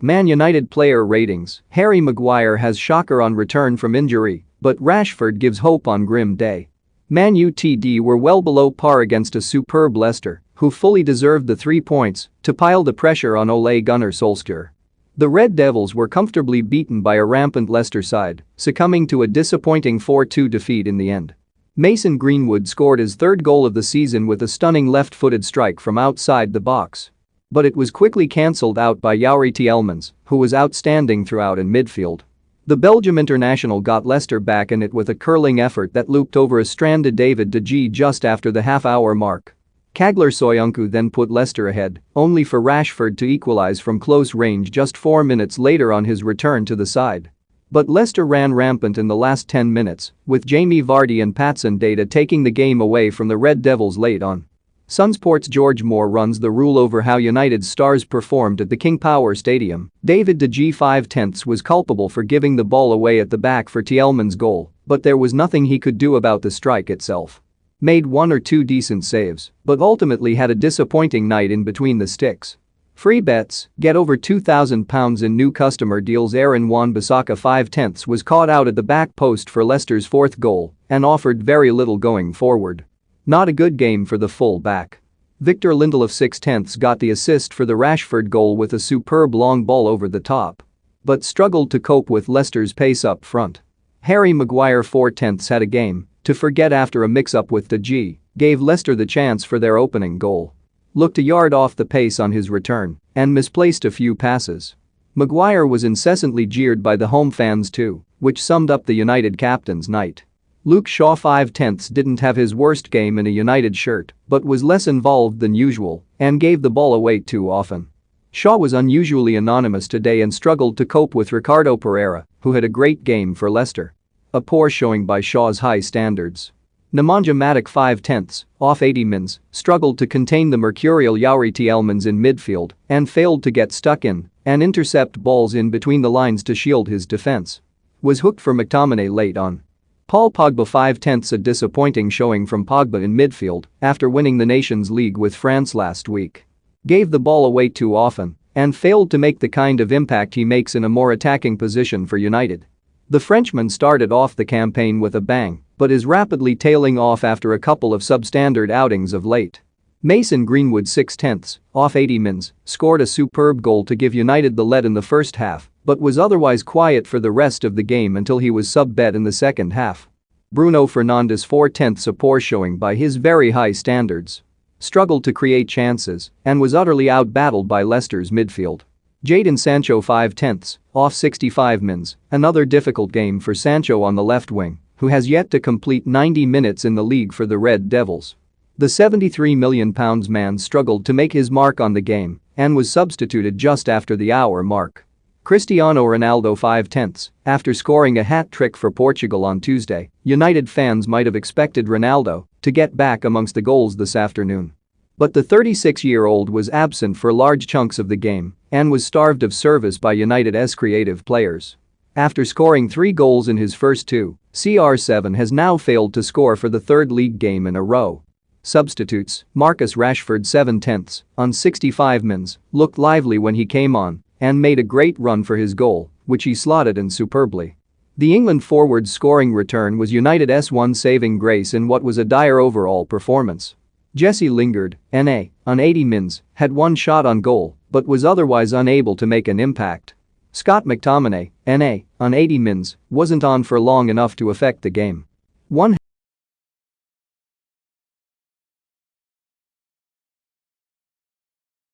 Man United player ratings. Harry Maguire has shocker on return from injury, but Rashford gives hope on grim day. Man Utd were well below par against a superb Leicester, who fully deserved the 3 points to pile the pressure on Ole Gunnar Solskjaer. The Red Devils were comfortably beaten by a rampant Leicester side, succumbing to a disappointing 4-2 defeat in the end. Mason Greenwood scored his third goal of the season with a stunning left-footed strike from outside the box. But it was quickly cancelled out by Youri Tielemans, who was outstanding throughout in midfield. The Belgium international got Leicester back in it with a curling effort that looped over a stranded David de Gea just after the half-hour mark. Caglar Soyuncu then put Leicester ahead, only for Rashford to equalise from close range just 4 minutes later on his return to the side. But Leicester ran rampant in the last 10 minutes, with Jamie Vardy and Patson Data taking the game away from the Red Devils late on. Sunsport's George Moore runs the rule over how United's stars performed at the King Power Stadium. David de Gea 5/10 was culpable for giving the ball away at the back for Tielemans' goal, but there was nothing he could do about the strike itself. Made 1 or 2 decent saves, but ultimately had a disappointing night in between the sticks. Free bets, get over £2,000 in new customer deals. Aaron Juan Bazaka 5/10 was caught out at the back post for Leicester's 4th goal and offered very little going forward. Not a good game for the full-back. Victor Lindelof 6/10 got the assist for the Rashford goal with a superb long ball over the top. But struggled to cope with Leicester's pace up front. Harry Maguire 4/10 had a game to forget after a mix-up with de Gea, gave Leicester the chance for their opening goal. Looked a yard off the pace on his return and misplaced a few passes. Maguire was incessantly jeered by the home fans too, which summed up the United captain's night. Luke Shaw 5/10 didn't have his worst game in a United shirt but was less involved than usual and gave the ball away too often. Shaw was unusually anonymous today and struggled to cope with Ricardo Pereira, who had a great game for Leicester. A poor showing by Shaw's high standards. Nemanja Matic 5/10, off 80 mins, struggled to contain the mercurial Youri Tielemans in midfield and failed to get stuck in and intercept balls in between the lines to shield his defense. Was hooked for McTominay late on. Paul Pogba 5/10, a disappointing showing from Pogba in midfield after winning the Nations League with France last week. Gave the ball away too often and failed to make the kind of impact he makes in a more attacking position for United. The Frenchman started off the campaign with a bang but is rapidly tailing off after a couple of substandard outings of late. Mason Greenwood 6/10, off 80 mins, scored a superb goal to give United the lead in the first half but was otherwise quiet for the rest of the game until he was sub-bet in the second half. Bruno Fernandes 4/10, a poor showing by his very high standards. Struggled to create chances and was utterly outbattled by Leicester's midfield. Jadon Sancho 5/10, off 65 mins, another difficult game for Sancho on the left wing, who has yet to complete 90 minutes in the league for the Red Devils. The £73 million man struggled to make his mark on the game and was substituted just after the hour mark. Cristiano Ronaldo 5/10, after scoring a hat-trick for Portugal on Tuesday, United fans might have expected Ronaldo to get back amongst the goals this afternoon. But the 36-year-old was absent for large chunks of the game and was starved of service by United's creative players. After scoring 3 goals in his first 2, CR7 has now failed to score for the 3rd league game in a row. Substitutes, Marcus Rashford 7/10, on 65 mins, looked lively when he came on and made a great run for his goal, which he slotted in superbly. The England forward's scoring return was United's one saving grace in what was a dire overall performance. Jesse Lingard, NA, on 80 mins, had 1 shot on goal but was otherwise unable to make an impact. Scott McTominay, NA, on 80 mins, wasn't on for long enough to affect the game. 1